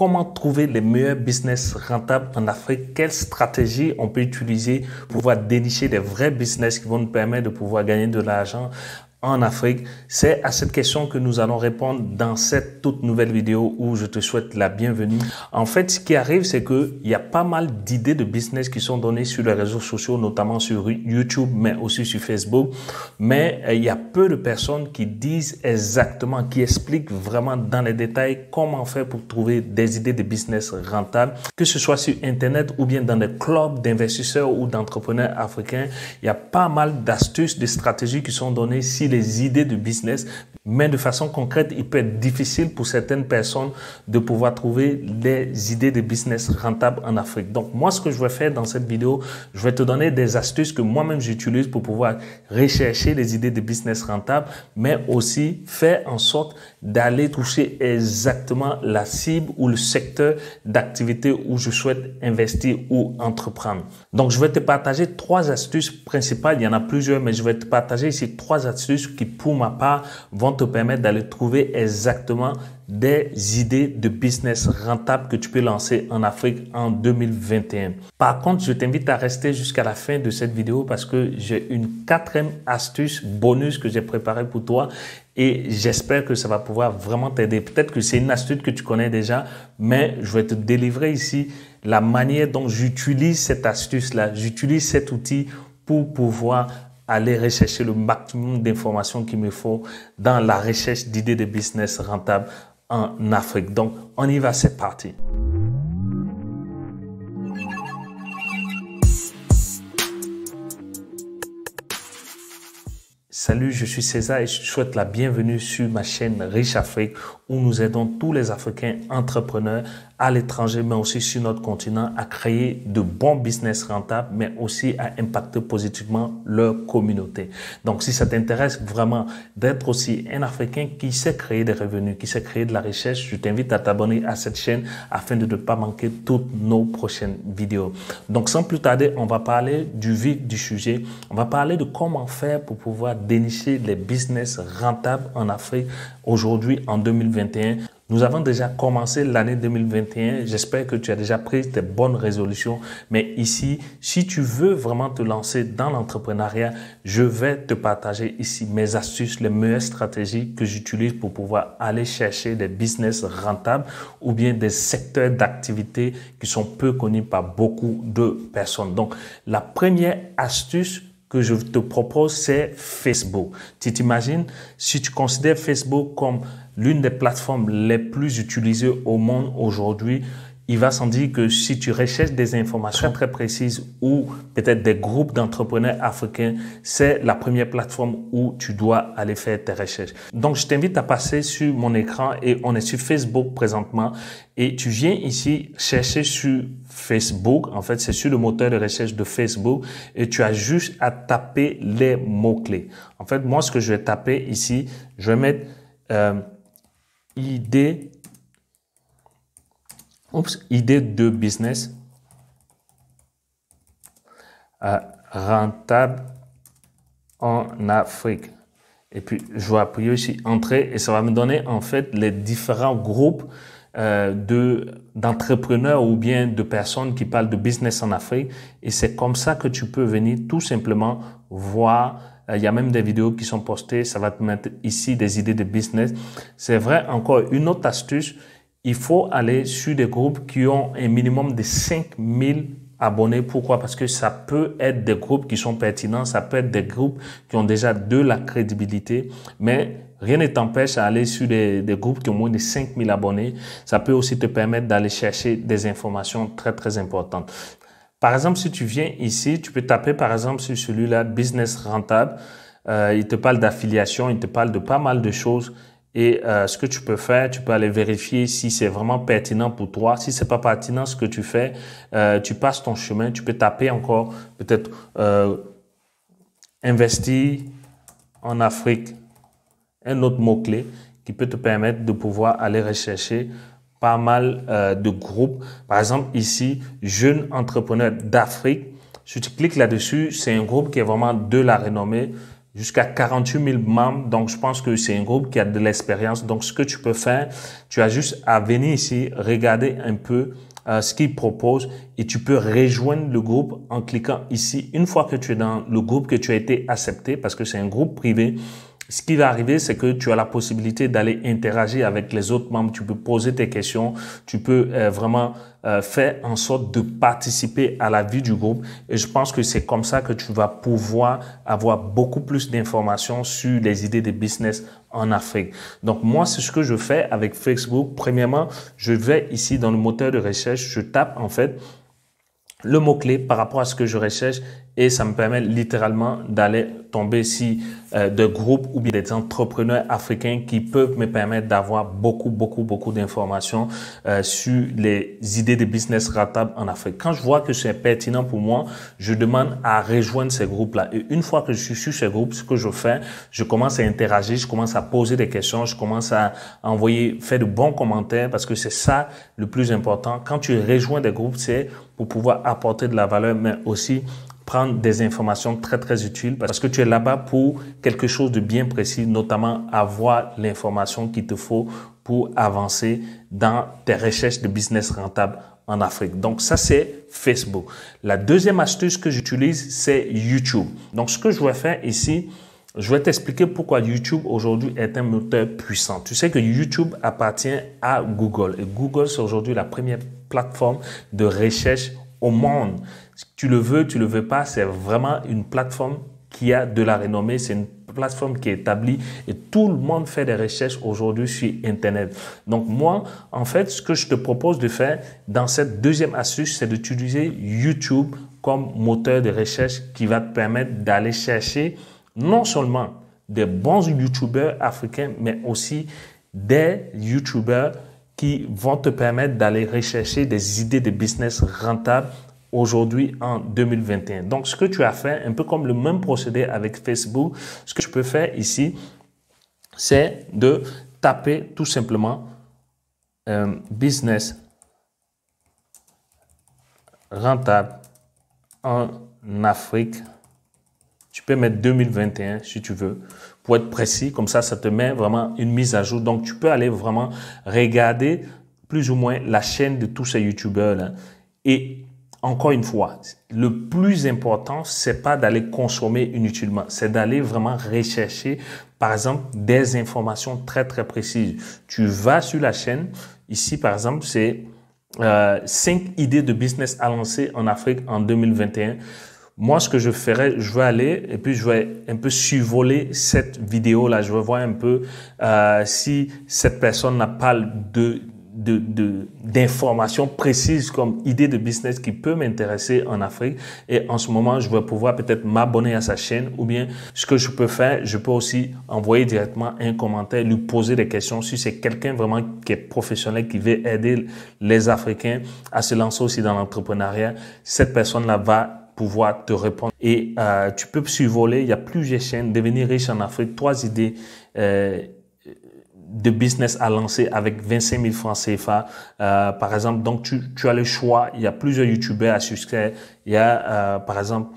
comment trouver les meilleurs business rentables en Afrique, quelles stratégies on peut utiliser pour pouvoir dénicher des vrais business qui vont nous permettre de pouvoir gagner de l'argent en Afrique. C'est à cette question que nous allons répondre dans cette toute nouvelle vidéo où je te souhaite la bienvenue. En fait, ce qui arrive, c'est que il y a pas mal d'idées de business qui sont données sur les réseaux sociaux, notamment sur YouTube, mais aussi sur Facebook. Mais il y a peu de personnes qui disent exactement, qui expliquent vraiment dans les détails comment faire pour trouver des idées de business rentables, que ce soit sur Internet ou bien dans des clubs d'investisseurs ou d'entrepreneurs africains. Il y a pas mal d'astuces, de stratégies qui sont données si les idées de business, mais de façon concrète, il peut être difficile pour certaines personnes de pouvoir trouver des idées de business rentables en Afrique. Donc, moi, ce que je vais faire dans cette vidéo, je vais te donner des astuces que moi-même j'utilise pour pouvoir rechercher les idées de business rentables, mais aussi faire en sorte d'aller toucher exactement la cible ou le secteur d'activité où je souhaite investir ou entreprendre. Donc, je vais te partager 3 astuces principales. Il y en a plusieurs, mais je vais te partager ici 3 astuces qui, pour ma part, vont te permettre d'aller trouver exactement des idées de business rentables que tu peux lancer en Afrique en 2021. Par contre, je t'invite à rester jusqu'à la fin de cette vidéo parce que j'ai une 4e astuce bonus que j'ai préparée pour toi et j'espère que ça va pouvoir vraiment t'aider. Peut-être que c'est une astuce que tu connais déjà, mais je vais te délivrer ici la manière dont j'utilise cette astuce-là, j'utilise cet outil pour pouvoir aller rechercher le maximum d'informations qu'il me faut dans la recherche d'idées de business rentables en Afrique. Donc, on y va, c'est parti. Salut, je suis César et je te souhaite la bienvenue sur ma chaîne Riche Afrique où nous aidons tous les Africains entrepreneurs à l'étranger, mais aussi sur notre continent à créer de bons business rentables, mais aussi à impacter positivement leur communauté. Donc, si ça t'intéresse vraiment d'être aussi un Africain qui sait créer des revenus, qui sait créer de la richesse, je t'invite à t'abonner à cette chaîne afin de ne pas manquer toutes nos prochaines vidéos. Donc, sans plus tarder, on va parler du vif du sujet. On va parler de comment faire pour pouvoir dénicher les business rentables en Afrique aujourd'hui en 2021. Nous avons déjà commencé l'année 2021. J'espère que tu as déjà pris tes bonnes résolutions. Mais ici, si tu veux vraiment te lancer dans l'entrepreneuriat, je vais te partager ici mes astuces, les meilleures stratégies que j'utilise pour pouvoir aller chercher des business rentables ou bien des secteurs d'activité qui sont peu connus par beaucoup de personnes. Donc, la première astuce que je te propose, c'est Facebook. Tu t'imagines, si tu considères Facebook comme l'une des plateformes les plus utilisées au monde aujourd'hui, il va sans dire que si tu recherches des informations très précises ou peut-être des groupes d'entrepreneurs africains, c'est la première plateforme où tu dois aller faire tes recherches. Donc, je t'invite à passer sur mon écran et on est sur Facebook présentement et tu viens ici chercher sur Facebook. En fait, c'est sur le moteur de recherche de Facebook et tu as juste à taper les mots-clés. En fait, moi, ce que je vais taper ici, je vais mettre idée de business rentable en Afrique. Et puis, je vais appuyer aussi Entrée et ça va me donner en fait les différents groupes d'entrepreneurs ou bien de personnes qui parlent de business en Afrique. Et c'est comme ça que tu peux venir tout simplement voir. Il y a même des vidéos qui sont postées. Ça va te mettre ici des idées de business. C'est vrai, encore une autre astuce. Il faut aller sur des groupes qui ont un minimum de 5000 abonnés. Pourquoi? Parce que ça peut être des groupes qui sont pertinents, ça peut être des groupes qui ont déjà de la crédibilité, mais rien ne t'empêche à aller sur des groupes qui ont moins de 5000 abonnés. Ça peut aussi te permettre d'aller chercher des informations très, très importantes. Par exemple, si tu viens ici, tu peux taper par exemple sur celui-là, Business Rentable. Il te parle d'affiliation, il te parle de pas mal de choses. Et ce que tu peux faire, tu peux aller vérifier si c'est vraiment pertinent pour toi. Si c'est pas pertinent ce que tu fais, tu passes ton chemin. Tu peux taper encore peut-être investir en Afrique, un autre mot-clé qui peut te permettre de pouvoir aller rechercher pas mal de groupes. Par exemple, ici, Jeunes entrepreneurs d'Afrique. Si tu cliques là-dessus, c'est un groupe qui est vraiment de la renommée. jusqu'à 48 000 membres. Donc, je pense que c'est un groupe qui a de l'expérience. Donc, ce que tu peux faire, tu as juste à venir ici, regarder un peu ce qu'ils proposent et tu peux rejoindre le groupe en cliquant ici. Une fois que tu es dans le groupe, que tu as été accepté, parce que c'est un groupe privé, ce qui va arriver, c'est que tu as la possibilité d'aller interagir avec les autres membres. Tu peux poser tes questions. Tu peux vraiment faire en sorte de participer à la vie du groupe. Et je pense que c'est comme ça que tu vas pouvoir avoir beaucoup plus d'informations sur les idées de business en Afrique. Donc, moi, c'est ce que je fais avec Facebook. Premièrement, je vais ici dans le moteur de recherche. Je tape en fait le mot-clé par rapport à ce que je recherche et ça me permet littéralement d'aller tomber ici de groupes ou bien des entrepreneurs africains qui peuvent me permettre d'avoir beaucoup d'informations sur les idées de business rentables en Afrique. Quand je vois que c'est pertinent pour moi, je demande à rejoindre ces groupes-là. Et une fois que je suis sur ces groupes, ce que je fais, je commence à interagir, je commence à poser des questions, je commence à envoyer, faire de bons commentaires parce que c'est ça le plus important. Quand tu rejoins des groupes, c'est pour pouvoir apporter de la valeur, mais aussi prendre des informations très utiles parce que tu es là-bas pour quelque chose de bien précis, notamment avoir l'information qu'il te faut pour avancer dans tes recherches de business rentable en Afrique. Donc ça, c'est Facebook. La deuxième astuce que j'utilise, c'est YouTube. Donc ce que je vais faire ici, je vais t'expliquer pourquoi YouTube aujourd'hui est un moteur puissant. Tu sais que YouTube appartient à Google et Google, c'est aujourd'hui la première plateforme de recherche au monde. Tu le veux pas, c'est vraiment une plateforme qui a de la renommée, c'est une plateforme qui est établie et tout le monde fait des recherches aujourd'hui sur Internet. Donc moi, en fait, ce que je te propose de faire dans cette deuxième astuce, c'est d'utiliser YouTube comme moteur de recherche qui va te permettre d'aller chercher non seulement des bons YouTubeurs africains, mais aussi des YouTubeurs qui vont te permettre d'aller rechercher des idées de business rentables aujourd'hui en 2021. Donc, ce que tu as fait, un peu comme le même procédé avec Facebook, ce que tu peux faire ici, c'est de taper tout simplement business rentable en Afrique. Tu peux mettre 2021 si tu veux, pour être précis. Comme ça te met vraiment une mise à jour. Donc, tu peux aller vraiment regarder plus ou moins la chaîne de tous ces YouTubeurs-là. Et encore une fois, le plus important, c'est pas d'aller consommer inutilement. C'est d'aller vraiment rechercher, par exemple, des informations très précises. Tu vas sur la chaîne. Ici, par exemple, c'est 5 idées de business à lancer en Afrique en 2021. Moi, ce que je ferais, je vais aller et puis je vais un peu survoler cette vidéo-là. Je vais voir un peu si cette personne n'a pas d'informations précises comme idée de business qui peut m'intéresser en Afrique. Et en ce moment, je vais pouvoir peut-être m'abonner à sa chaîne ou bien ce que je peux faire, je peux aussi envoyer directement un commentaire, lui poser des questions si c'est quelqu'un vraiment qui est professionnel, qui veut aider les Africains à se lancer aussi dans l'entrepreneuriat. Cette personne-là va pouvoir te répondre. Et tu peux survoler, il y a plusieurs chaînes, devenir riche en Afrique, 3 idées de business à lancer avec 25 000 francs CFA. Par exemple, donc tu as le choix, il y a plusieurs YouTubeurs à succès. Il y a par exemple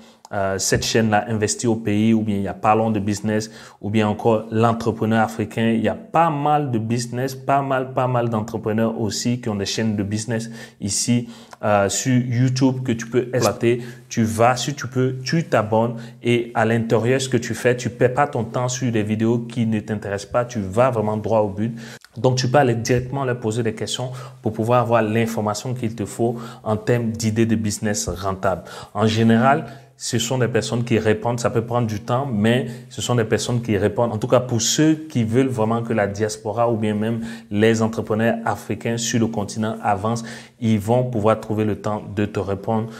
cette chaîne-là, Investir au pays, ou bien il y a Parlons de business, ou bien encore l'entrepreneur africain. Il y a pas mal de business, pas mal d'entrepreneurs aussi qui ont des chaînes de business ici sur YouTube que tu peux exploiter. Tu vas, si tu peux, tu t'abonnes et à l'intérieur, ce que tu fais, tu perds pas ton temps sur des vidéos qui ne t'intéressent pas. Tu vas vraiment droit au but. Donc, tu peux aller directement leur poser des questions pour pouvoir avoir l'information qu'il te faut en termes d'idées de business rentables. En général, ce sont des personnes qui répondent, ça peut prendre du temps, mais ce sont des personnes qui répondent. En tout cas, pour ceux qui veulent vraiment que la diaspora ou bien même les entrepreneurs africains sur le continent avancent, ils vont pouvoir trouver le temps de te répondre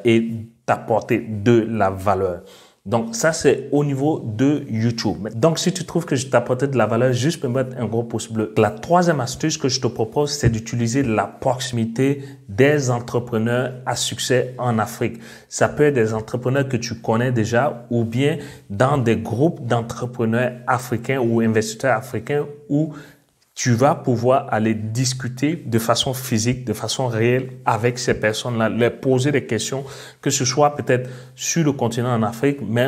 et t'apporter de la valeur. Donc, ça, c'est au niveau de YouTube. Donc, si tu trouves que je t'ai apporté de la valeur, juste peux mettre un gros pouce bleu. La troisième astuce que je te propose, c'est d'utiliser la proximité des entrepreneurs à succès en Afrique. Ça peut être des entrepreneurs que tu connais déjà ou bien dans des groupes d'entrepreneurs africains ou investisseurs africains où tu vas pouvoir aller discuter de façon physique, de façon réelle avec ces personnes-là, leur poser des questions, que ce soit peut-être sur le continent en Afrique, mais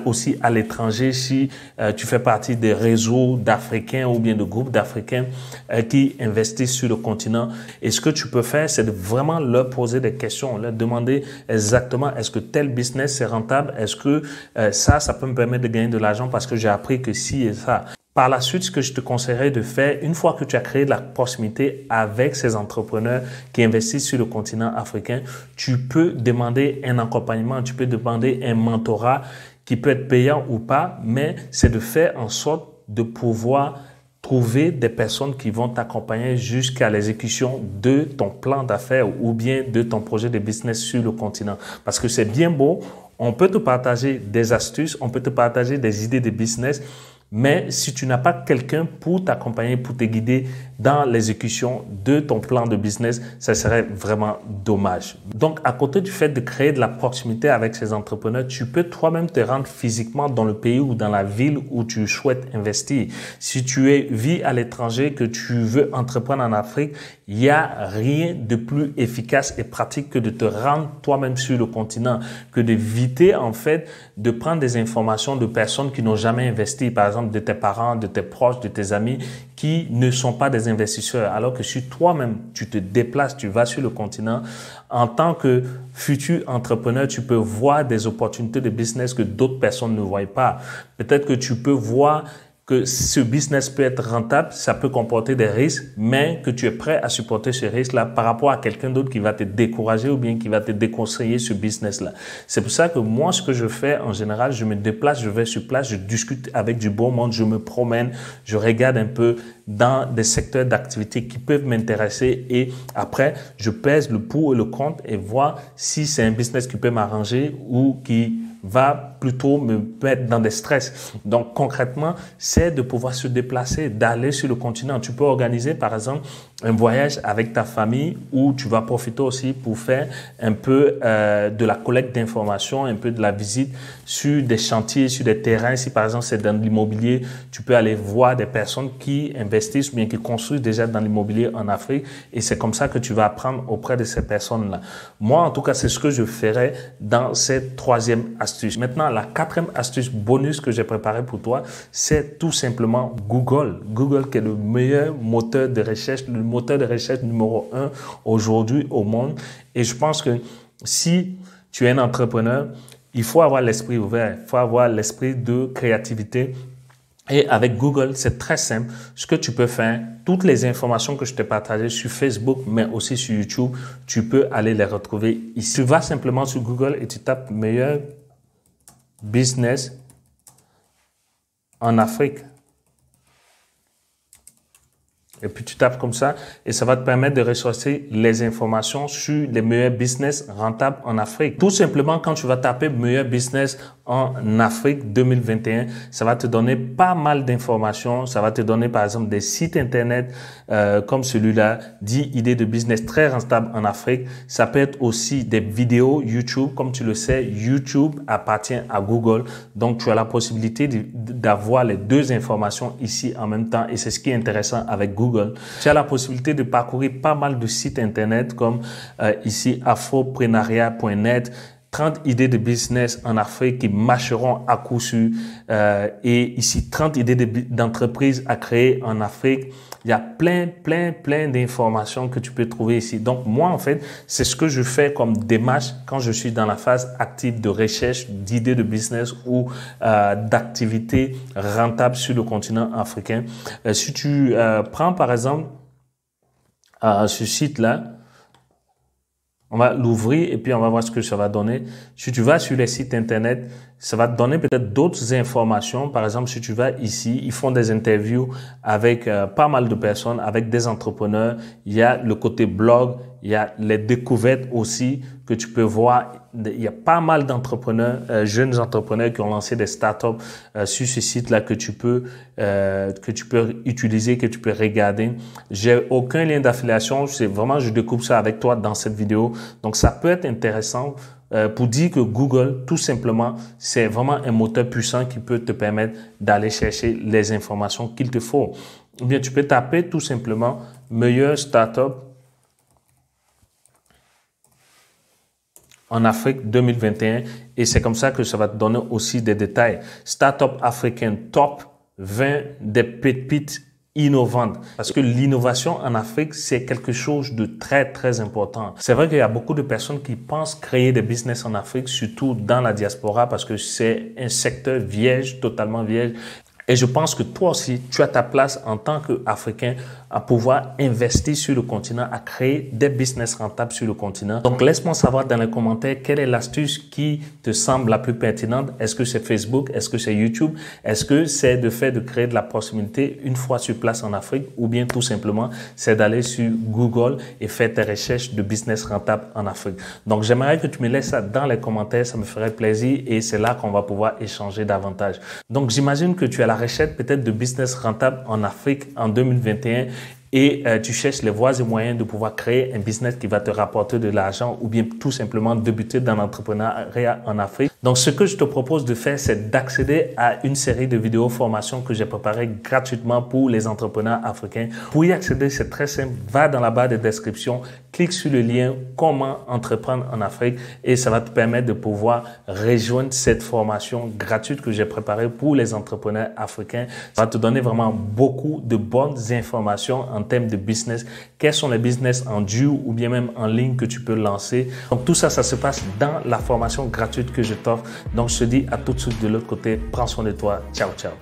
aussi à l'étranger si tu fais partie des réseaux d'Africains ou bien de groupes d'Africains qui investissent sur le continent. Et ce que tu peux faire, c'est de vraiment leur poser des questions, leur demander exactement est-ce que tel business c'est rentable, est-ce que ça peut me permettre de gagner de l'argent parce que j'ai appris que si et ça. Par la suite, ce que je te conseillerais de faire, une fois que tu as créé de la proximité avec ces entrepreneurs qui investissent sur le continent africain, tu peux demander un accompagnement, tu peux demander un mentorat qui peut être payant ou pas, mais c'est de faire en sorte de pouvoir trouver des personnes qui vont t'accompagner jusqu'à l'exécution de ton plan d'affaires ou bien de ton projet de business sur le continent. Parce que c'est bien beau, on peut te partager des astuces, on peut te partager des idées de business, mais si tu n'as pas quelqu'un pour t'accompagner, pour te guider dans l'exécution de ton plan de business, ça serait vraiment dommage. Donc, à côté du fait de créer de la proximité avec ces entrepreneurs, tu peux toi-même te rendre physiquement dans le pays ou dans la ville où tu souhaites investir. Si tu vis à l'étranger, que tu veux entreprendre en Afrique, il n'y a rien de plus efficace et pratique que de te rendre toi-même sur le continent, que d'éviter en fait de prendre des informations de personnes qui n'ont jamais investi, par exemple de tes parents, de tes proches, de tes amis qui ne sont pas des investisseurs. Alors que si toi-même, tu te déplaces, tu vas sur le continent, en tant que futur entrepreneur, tu peux voir des opportunités de business que d'autres personnes ne voient pas. Peut-être que tu peux voir que ce business peut être rentable, ça peut comporter des risques, mais que tu es prêt à supporter ce risque-là par rapport à quelqu'un d'autre qui va te décourager ou bien qui va te déconseiller ce business-là. C'est pour ça que moi, ce que je fais en général, je me déplace, je vais sur place, je discute avec du bon monde, je me promène, je regarde un peu dans des secteurs d'activité qui peuvent m'intéresser et après, je pèse le pour et le contre et voir si c'est un business qui peut m'arranger ou qui va plutôt me mettre dans des stress. Donc, concrètement, c'est de pouvoir se déplacer, d'aller sur le continent. Tu peux organiser, par exemple, un voyage avec ta famille où tu vas profiter aussi pour faire un peu de la collecte d'informations, un peu de la visite sur des chantiers, sur des terrains. Si, par exemple, c'est dans l'immobilier, tu peux aller voir des personnes qui investissent ou bien qui construisent déjà dans l'immobilier en Afrique et c'est comme ça que tu vas apprendre auprès de ces personnes-là. Moi, en tout cas, c'est ce que je ferais dans cette troisième astuce. Maintenant, la quatrième astuce bonus que j'ai préparée pour toi, c'est tout simplement Google. Google qui est le meilleur moteur de recherche, le moteur de recherche numéro 1 aujourd'hui au monde. Et je pense que si tu es un entrepreneur, il faut avoir l'esprit ouvert, il faut avoir l'esprit de créativité. Et avec Google, c'est très simple. Ce que tu peux faire, toutes les informations que je t'ai partagées sur Facebook, mais aussi sur YouTube, tu peux aller les retrouver ici. Tu vas simplement sur Google et tu tapes meilleur business en Afrique. Et puis tu tapes comme ça et ça va te permettre de ressourcer les informations sur les meilleurs business rentables en Afrique. Tout simplement, quand tu vas taper meilleur business en Afrique 2021, ça va te donner pas mal d'informations. Ça va te donner par exemple des sites internet comme celui-là, 10 idées de business très rentables en Afrique. Ça peut être aussi des vidéos YouTube. Comme tu le sais, YouTube appartient à Google. Donc tu as la possibilité d'avoir les deux informations ici en même temps et c'est ce qui est intéressant avec Google. Tu as la possibilité de parcourir pas mal de sites internet comme ici afroprenariat.net, 30 idées de business en Afrique qui marcheront à coup sûr et ici 30 idées d'entreprises à créer en Afrique. Il y a plein d'informations que tu peux trouver ici. Donc moi en fait, c'est ce que je fais comme démarche quand je suis dans la phase active de recherche d'idées de business ou d'activités rentables sur le continent africain. Si tu prends par exemple ce site-là, on va l'ouvrir et puis on va voir ce que ça va donner. Si tu vas sur les sites internet, ça va te donner peut-être d'autres informations. Par exemple, si tu vas ici, ils font des interviews avec pas mal de personnes, avec des entrepreneurs. Il y a le côté blog, il y a les découvertes aussi que tu peux voir. Il y a pas mal d'entrepreneurs, jeunes entrepreneurs qui ont lancé des startups sur ce site-là que tu peux utiliser, que tu peux regarder. J'ai aucun lien d'affiliation. C'est vraiment, je découpe ça avec toi dans cette vidéo. Donc, ça peut être intéressant pour dire que Google, tout simplement, c'est vraiment un moteur puissant qui peut te permettre d'aller chercher les informations qu'il te faut. ou bien tu peux taper tout simplement meilleure startup en Afrique 2021 et c'est comme ça que ça va te donner aussi des détails. Startup africaine top 20 des pépites innovantes. Parce que l'innovation en Afrique, c'est quelque chose de très, très important. C'est vrai qu'il y a beaucoup de personnes qui pensent créer des business en Afrique, surtout dans la diaspora, parce que c'est un secteur vierge, totalement vierge. Et je pense que toi aussi, tu as ta place en tant qu'Africain à pouvoir investir sur le continent, à créer des business rentables sur le continent. Donc, laisse-moi savoir dans les commentaires quelle est l'astuce qui te semble la plus pertinente. Est-ce que c'est Facebook? Est-ce que c'est YouTube? Est-ce que c'est de fait de créer de la proximité une fois sur place en Afrique? Ou bien tout simplement, c'est d'aller sur Google et faire tes recherches de business rentable en Afrique. Donc, j'aimerais que tu me laisses ça dans les commentaires. Ça me ferait plaisir et c'est là qu'on va pouvoir échanger davantage. Donc, j'imagine que tu as la recherche peut-être de business rentable en Afrique en 2021 et tu cherches les voies et moyens de pouvoir créer un business qui va te rapporter de l'argent ou bien tout simplement débuter dans l'entrepreneuriat en Afrique. Donc, ce que je te propose de faire, c'est d'accéder à une série de vidéos formations que j'ai préparées gratuitement pour les entrepreneurs africains. Pour y accéder, c'est très simple. Va dans la barre de description, clique sur le lien « Comment entreprendre en Afrique » et ça va te permettre de pouvoir rejoindre cette formation gratuite que j'ai préparée pour les entrepreneurs africains. Ça va te donner vraiment beaucoup de bonnes informations en termes de business. Quels sont les business en dur ou bien même en ligne que tu peux lancer. Donc, tout ça, ça se passe dans la formation gratuite que je t'offre. Donc, je te dis à tout de suite de l'autre côté. Prends soin de toi. Ciao, ciao.